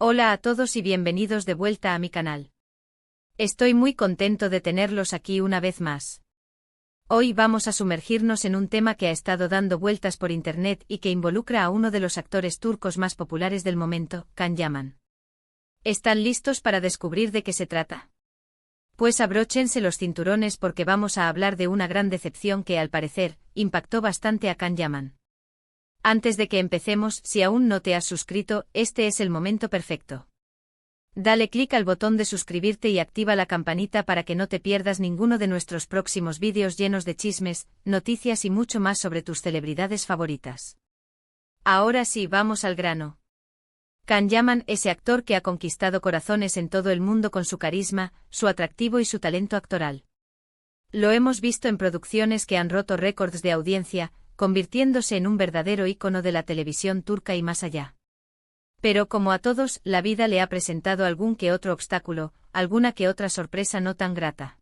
Hola a todos y bienvenidos de vuelta a mi canal. Estoy muy contento de tenerlos aquí una vez más. Hoy vamos a sumergirnos en un tema que ha estado dando vueltas por internet y que involucra a uno de los actores turcos más populares del momento, Can Yaman. ¿Están listos para descubrir de qué se trata? Pues abróchense los cinturones porque vamos a hablar de una gran decepción que, al parecer, impactó bastante a Can Yaman. Antes de que empecemos, si aún no te has suscrito, este es el momento perfecto. Dale clic al botón de suscribirte y activa la campanita para que no te pierdas ninguno de nuestros próximos vídeos llenos de chismes, noticias y mucho más sobre tus celebridades favoritas. Ahora sí, vamos al grano. Can Yaman, ese actor que ha conquistado corazones en todo el mundo con su carisma, su atractivo y su talento actoral. Lo hemos visto en producciones que han roto récords de audiencia, convirtiéndose en un verdadero ícono de la televisión turca y más allá. Pero como a todos, la vida le ha presentado algún que otro obstáculo, alguna que otra sorpresa no tan grata.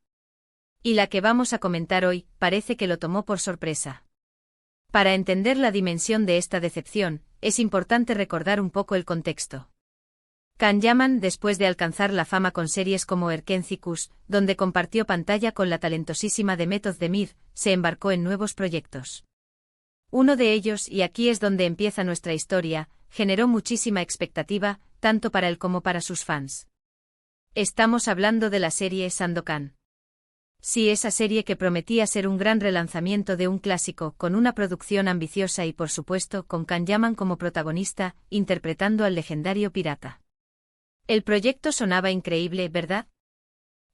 Y la que vamos a comentar hoy, parece que lo tomó por sorpresa. Para entender la dimensión de esta decepción, es importante recordar un poco el contexto. Can Yaman, después de alcanzar la fama con series como Erkenci Kuş, donde compartió pantalla con la talentosísima Demet Özdemir, se embarcó en nuevos proyectos. Uno de ellos, y aquí es donde empieza nuestra historia, generó muchísima expectativa, tanto para él como para sus fans. Estamos hablando de la serie Sandokan. Sí, esa serie que prometía ser un gran relanzamiento de un clásico, con una producción ambiciosa y por supuesto con Can Yaman como protagonista, interpretando al legendario pirata. El proyecto sonaba increíble, ¿verdad?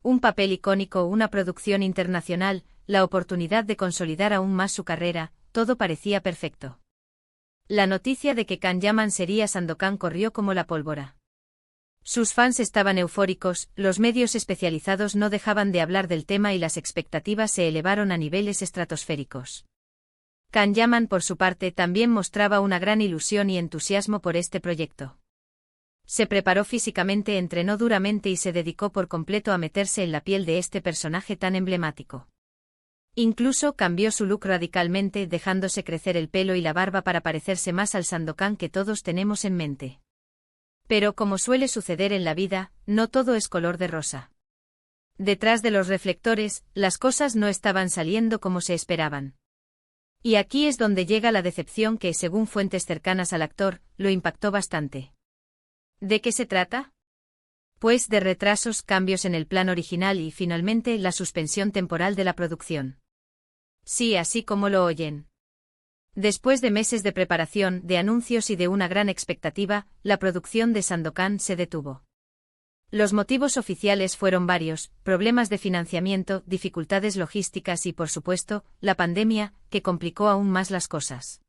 Un papel icónico, una producción internacional, la oportunidad de consolidar aún más su carrera, todo parecía perfecto. La noticia de que Can Yaman sería Sandokan corrió como la pólvora. Sus fans estaban eufóricos, los medios especializados no dejaban de hablar del tema y las expectativas se elevaron a niveles estratosféricos. Can Yaman, por su parte, también mostraba una gran ilusión y entusiasmo por este proyecto. Se preparó físicamente, entrenó duramente y se dedicó por completo a meterse en la piel de este personaje tan emblemático. Incluso cambió su look radicalmente, dejándose crecer el pelo y la barba para parecerse más al Sandokan que todos tenemos en mente. Pero como suele suceder en la vida, no todo es color de rosa. Detrás de los reflectores, las cosas no estaban saliendo como se esperaban. Y aquí es donde llega la decepción que, según fuentes cercanas al actor, lo impactó bastante. ¿De qué se trata? Pues de retrasos, cambios en el plan original y, finalmente, la suspensión temporal de la producción. Sí, así como lo oyen. Después de meses de preparación, de anuncios y de una gran expectativa, la producción de Sandokan se detuvo. Los motivos oficiales fueron varios: problemas de financiamiento, dificultades logísticas y, por supuesto, la pandemia, que complicó aún más las cosas.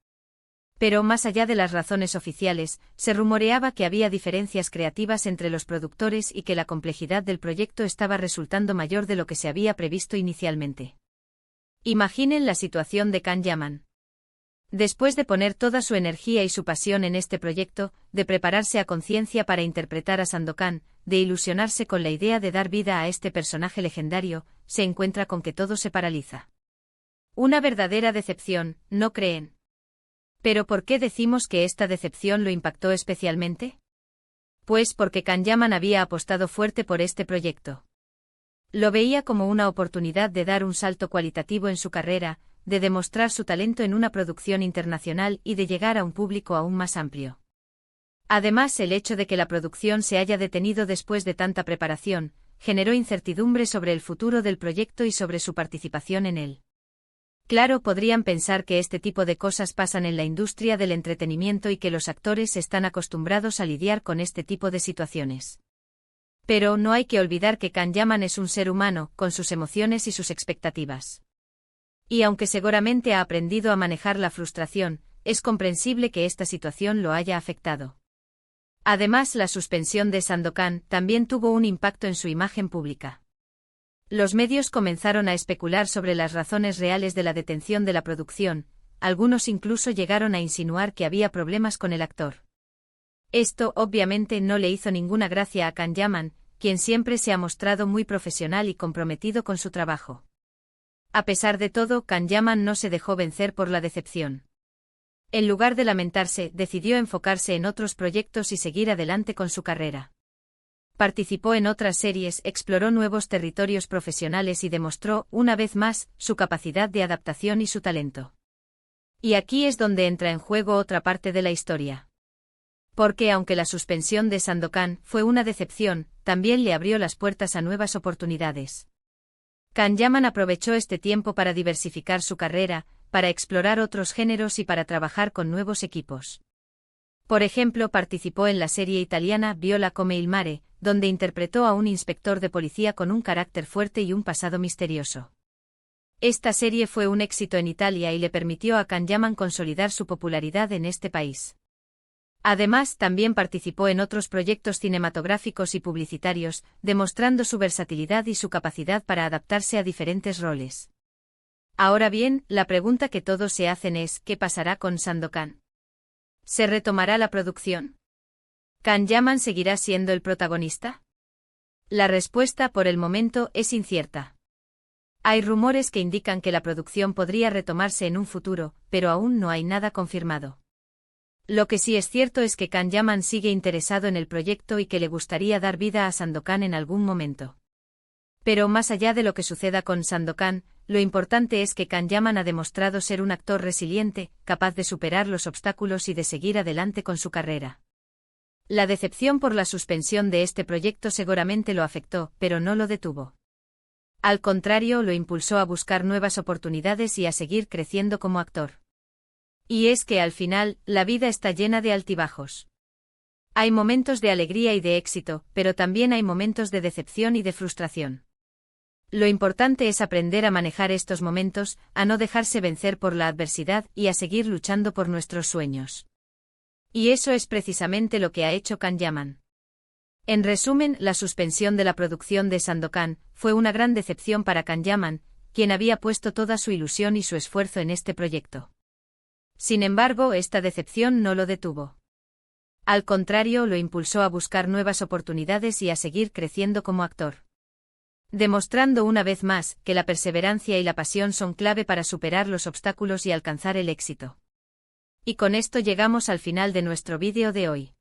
Pero más allá de las razones oficiales, se rumoreaba que había diferencias creativas entre los productores y que la complejidad del proyecto estaba resultando mayor de lo que se había previsto inicialmente. Imaginen la situación de Can Yaman. Después de poner toda su energía y su pasión en este proyecto, de prepararse a conciencia para interpretar a Sandokan, de ilusionarse con la idea de dar vida a este personaje legendario, se encuentra con que todo se paraliza. Una verdadera decepción, ¿no creen? ¿Pero por qué decimos que esta decepción lo impactó especialmente? Pues porque Can Yaman había apostado fuerte por este proyecto. Lo veía como una oportunidad de dar un salto cualitativo en su carrera, de demostrar su talento en una producción internacional y de llegar a un público aún más amplio. Además, el hecho de que la producción se haya detenido después de tanta preparación, generó incertidumbre sobre el futuro del proyecto y sobre su participación en él. Claro, podrían pensar que este tipo de cosas pasan en la industria del entretenimiento y que los actores están acostumbrados a lidiar con este tipo de situaciones. Pero no hay que olvidar que Can Yaman es un ser humano, con sus emociones y sus expectativas. Y aunque seguramente ha aprendido a manejar la frustración, es comprensible que esta situación lo haya afectado. Además, la suspensión de Sandokan también tuvo un impacto en su imagen pública. Los medios comenzaron a especular sobre las razones reales de la detención de la producción, algunos incluso llegaron a insinuar que había problemas con el actor. Esto, obviamente, no le hizo ninguna gracia a Can Yaman, quien siempre se ha mostrado muy profesional y comprometido con su trabajo. A pesar de todo, Can Yaman no se dejó vencer por la decepción. En lugar de lamentarse, decidió enfocarse en otros proyectos y seguir adelante con su carrera. Participó en otras series, exploró nuevos territorios profesionales y demostró, una vez más, su capacidad de adaptación y su talento. Y aquí es donde entra en juego otra parte de la historia. Porque aunque la suspensión de Sandokan fue una decepción, también le abrió las puertas a nuevas oportunidades. Can-Yaman aprovechó este tiempo para diversificar su carrera, para explorar otros géneros y para trabajar con nuevos equipos. Por ejemplo, participó en la serie italiana Viola come il mare, donde interpretó a un inspector de policía con un carácter fuerte y un pasado misterioso. Esta serie fue un éxito en Italia y le permitió a Can-Yaman consolidar su popularidad en este país. Además, también participó en otros proyectos cinematográficos y publicitarios, demostrando su versatilidad y su capacidad para adaptarse a diferentes roles. Ahora bien, la pregunta que todos se hacen es, ¿qué pasará con Sandokan? ¿Se retomará la producción? ¿Can-Yaman seguirá siendo el protagonista? La respuesta por el momento es incierta. Hay rumores que indican que la producción podría retomarse en un futuro, pero aún no hay nada confirmado. Lo que sí es cierto es que Can-Yaman sigue interesado en el proyecto y que le gustaría dar vida a Sandokan en algún momento. Pero más allá de lo que suceda con Sandokan, lo importante es que Can-Yaman ha demostrado ser un actor resiliente, capaz de superar los obstáculos y de seguir adelante con su carrera. La decepción por la suspensión de este proyecto seguramente lo afectó, pero no lo detuvo. Al contrario, lo impulsó a buscar nuevas oportunidades y a seguir creciendo como actor. Y es que al final, la vida está llena de altibajos. Hay momentos de alegría y de éxito, pero también hay momentos de decepción y de frustración. Lo importante es aprender a manejar estos momentos, a no dejarse vencer por la adversidad y a seguir luchando por nuestros sueños. Y eso es precisamente lo que ha hecho Can-Yaman. En resumen, la suspensión de la producción de Sandokan fue una gran decepción para Can-Yaman, quien había puesto toda su ilusión y su esfuerzo en este proyecto. Sin embargo, esta decepción no lo detuvo. Al contrario, lo impulsó a buscar nuevas oportunidades y a seguir creciendo como actor. Demostrando una vez más que la perseverancia y la pasión son clave para superar los obstáculos y alcanzar el éxito. Y con esto llegamos al final de nuestro vídeo de hoy.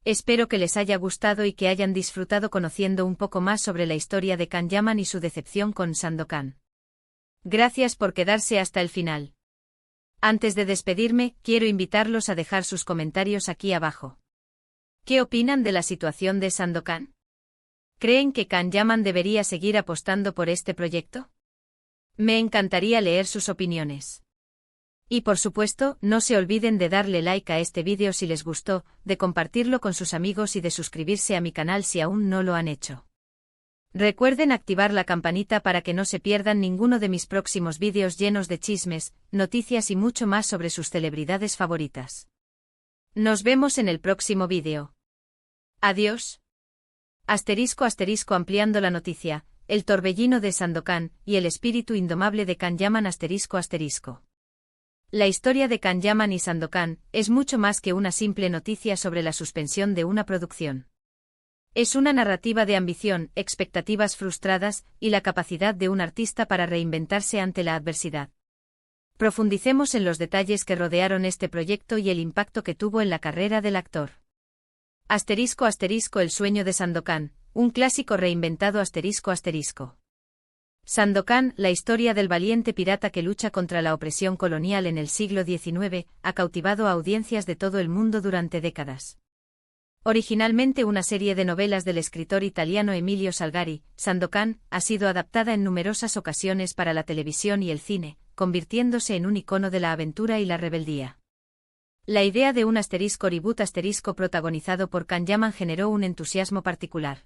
Espero que les haya gustado y que hayan disfrutado conociendo un poco más sobre la historia de Can-Yaman y su decepción con Sandokan. Gracias por quedarse hasta el final. Antes de despedirme, quiero invitarlos a dejar sus comentarios aquí abajo. ¿Qué opinan de la situación de Sandokan? ¿Creen que Can-Yaman debería seguir apostando por este proyecto? Me encantaría leer sus opiniones. Y por supuesto, no se olviden de darle like a este vídeo si les gustó, de compartirlo con sus amigos y de suscribirse a mi canal si aún no lo han hecho. Recuerden activar la campanita para que no se pierdan ninguno de mis próximos vídeos llenos de chismes, noticias y mucho más sobre sus celebridades favoritas. Nos vemos en el próximo vídeo. Adiós. Ampliando la noticia, el torbellino de Sandokan y el espíritu indomable de Can-Yaman ***. La historia de Can-Yaman y Sandokan es mucho más que una simple noticia sobre la suspensión de una producción. Es una narrativa de ambición, expectativas frustradas y la capacidad de un artista para reinventarse ante la adversidad. Profundicemos en los detalles que rodearon este proyecto y el impacto que tuvo en la carrera del actor. ***El sueño de Sandokan, un clásico reinventado ***. Sandokan, la historia del valiente pirata que lucha contra la opresión colonial en el siglo XIX, ha cautivado a audiencias de todo el mundo durante décadas. Originalmente una serie de novelas del escritor italiano Emilio Salgari, Sandokan ha sido adaptada en numerosas ocasiones para la televisión y el cine, convirtiéndose en un icono de la aventura y la rebeldía. La idea de un *reboot* protagonizado por Can-Yaman generó un entusiasmo particular.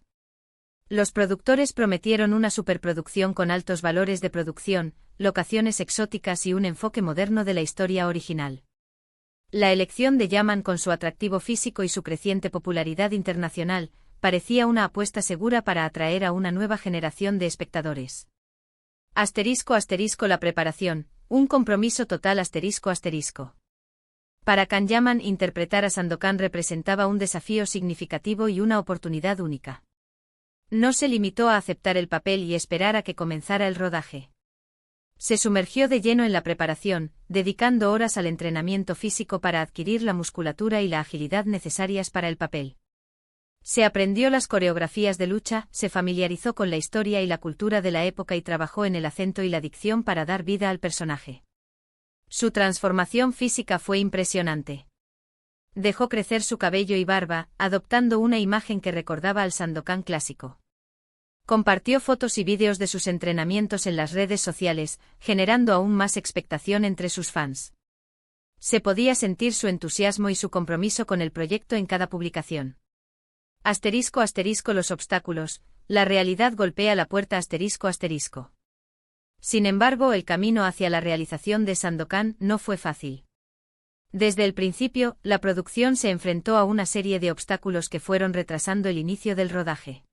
Los productores prometieron una superproducción con altos valores de producción, locaciones exóticas y un enfoque moderno de la historia original. La elección de Yaman con su atractivo físico y su creciente popularidad internacional, parecía una apuesta segura para atraer a una nueva generación de espectadores. La preparación, un compromiso total ***. Para Can-Yaman interpretar a Sandokan representaba un desafío significativo y una oportunidad única. No se limitó a aceptar el papel y esperar a que comenzara el rodaje. Se sumergió de lleno en la preparación, dedicando horas al entrenamiento físico para adquirir la musculatura y la agilidad necesarias para el papel. Se aprendió las coreografías de lucha, se familiarizó con la historia y la cultura de la época y trabajó en el acento y la dicción para dar vida al personaje. Su transformación física fue impresionante. Dejó crecer su cabello y barba, adoptando una imagen que recordaba al Sandokan clásico. Compartió fotos y vídeos de sus entrenamientos en las redes sociales, generando aún más expectación entre sus fans. Se podía sentir su entusiasmo y su compromiso con el proyecto en cada publicación. *** Los obstáculos, la realidad golpea la puerta ***. Sin embargo, el camino hacia la realización de Sandokan no fue fácil. Desde el principio, la producción se enfrentó a una serie de obstáculos que fueron retrasando el inicio del rodaje.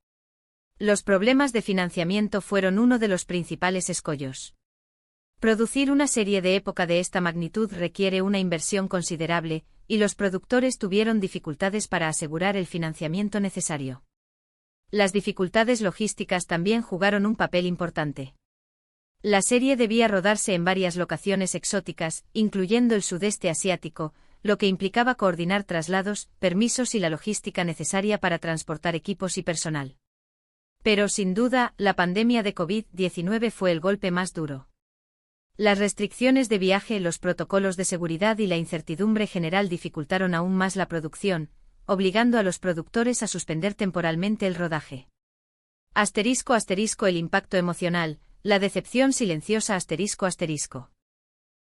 Los problemas de financiamiento fueron uno de los principales escollos. Producir una serie de época de esta magnitud requiere una inversión considerable, y los productores tuvieron dificultades para asegurar el financiamiento necesario. Las dificultades logísticas también jugaron un papel importante. La serie debía rodarse en varias locaciones exóticas, incluyendo el sudeste asiático, lo que implicaba coordinar traslados, permisos y la logística necesaria para transportar equipos y personal. Pero sin duda, la pandemia de COVID-19 fue el golpe más duro. Las restricciones de viaje, los protocolos de seguridad y la incertidumbre general dificultaron aún más la producción, obligando a los productores a suspender temporalmente el rodaje. *** El impacto emocional, la decepción silenciosa ***.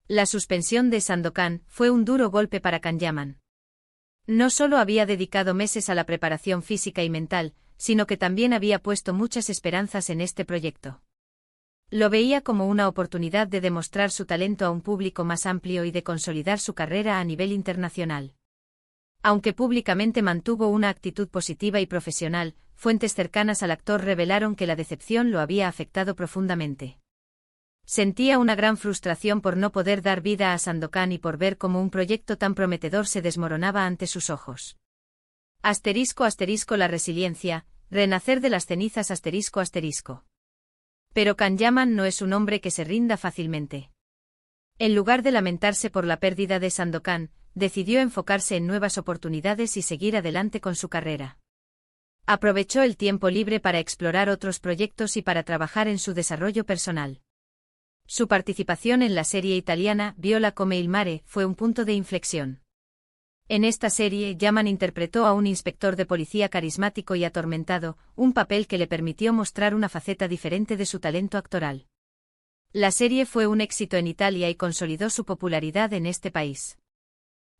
La suspensión de Sandokan fue un duro golpe para Kanyaman. No solo había dedicado meses a la preparación física y mental, sino que también había puesto muchas esperanzas en este proyecto. Lo veía como una oportunidad de demostrar su talento a un público más amplio y de consolidar su carrera a nivel internacional. Aunque públicamente mantuvo una actitud positiva y profesional, fuentes cercanas al actor revelaron que la decepción lo había afectado profundamente. Sentía una gran frustración por no poder dar vida a Sandokan y por ver cómo un proyecto tan prometedor se desmoronaba ante sus ojos. *** La resiliencia, renacer de las cenizas ***. Pero Kanyaman no es un hombre que se rinda fácilmente. En lugar de lamentarse por la pérdida de Sandokan, decidió enfocarse en nuevas oportunidades y seguir adelante con su carrera. Aprovechó el tiempo libre para explorar otros proyectos y para trabajar en su desarrollo personal. Su participación en la serie italiana Viola come il mare fue un punto de inflexión. En esta serie, Yaman interpretó a un inspector de policía carismático y atormentado, un papel que le permitió mostrar una faceta diferente de su talento actoral. La serie fue un éxito en Italia y consolidó su popularidad en este país.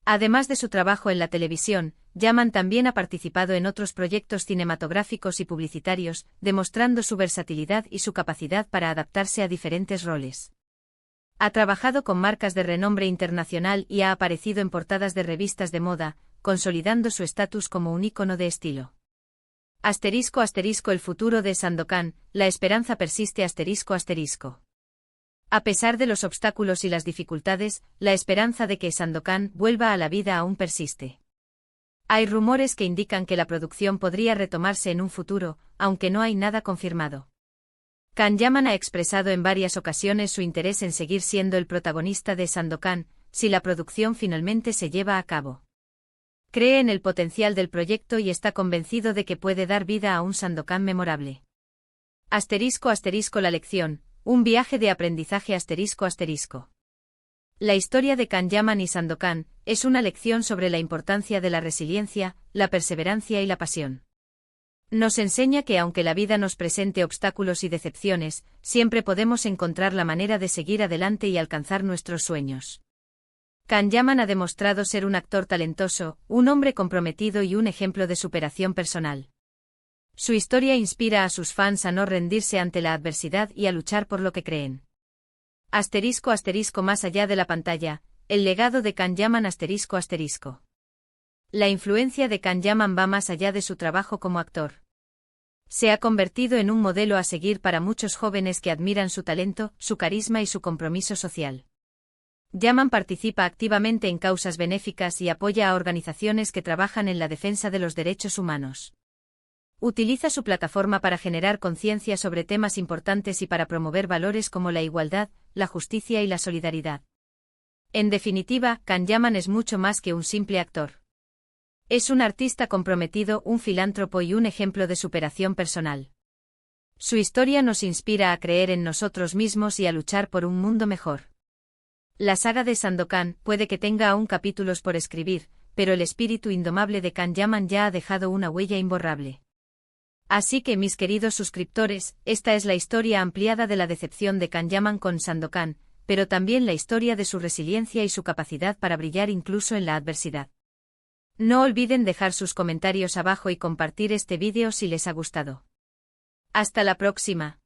Además de su trabajo en la televisión, Yaman también ha participado en otros proyectos cinematográficos y publicitarios, demostrando su versatilidad y su capacidad para adaptarse a diferentes roles. Ha trabajado con marcas de renombre internacional y ha aparecido en portadas de revistas de moda, consolidando su estatus como un ícono de estilo. *** El futuro de Sandokan, la esperanza persiste ***. A pesar de los obstáculos y las dificultades, la esperanza de que Sandokan vuelva a la vida aún persiste. Hay rumores que indican que la producción podría retomarse en un futuro, aunque no hay nada confirmado. Kanyaman ha expresado en varias ocasiones su interés en seguir siendo el protagonista de Sandokan, si la producción finalmente se lleva a cabo. Cree en el potencial del proyecto y está convencido de que puede dar vida a un Sandokan memorable. *** La lección, un viaje de aprendizaje ***. La historia de Kanyaman y Sandokan es una lección sobre la importancia de la resiliencia, la perseverancia y la pasión. Nos enseña que aunque la vida nos presente obstáculos y decepciones, siempre podemos encontrar la manera de seguir adelante y alcanzar nuestros sueños. Kanyaman ha demostrado ser un actor talentoso, un hombre comprometido y un ejemplo de superación personal. Su historia inspira a sus fans a no rendirse ante la adversidad y a luchar por lo que creen. *** Más allá de la pantalla, el legado de Kanyaman ***. La influencia de Kanyaman va más allá de su trabajo como actor. Se ha convertido en un modelo a seguir para muchos jóvenes que admiran su talento, su carisma y su compromiso social. Yaman participa activamente en causas benéficas y apoya a organizaciones que trabajan en la defensa de los derechos humanos. Utiliza su plataforma para generar conciencia sobre temas importantes y para promover valores como la igualdad, la justicia y la solidaridad. En definitiva, Can Yaman es mucho más que un simple actor. Es un artista comprometido, un filántropo y un ejemplo de superación personal. Su historia nos inspira a creer en nosotros mismos y a luchar por un mundo mejor. La saga de Sandokan puede que tenga aún capítulos por escribir, pero el espíritu indomable de Can Yaman ya ha dejado una huella imborrable. Así que, mis queridos suscriptores, esta es la historia ampliada de la decepción de Can Yaman con Sandokan, pero también la historia de su resiliencia y su capacidad para brillar incluso en la adversidad. No olviden dejar sus comentarios abajo y compartir este vídeo si les ha gustado. Hasta la próxima.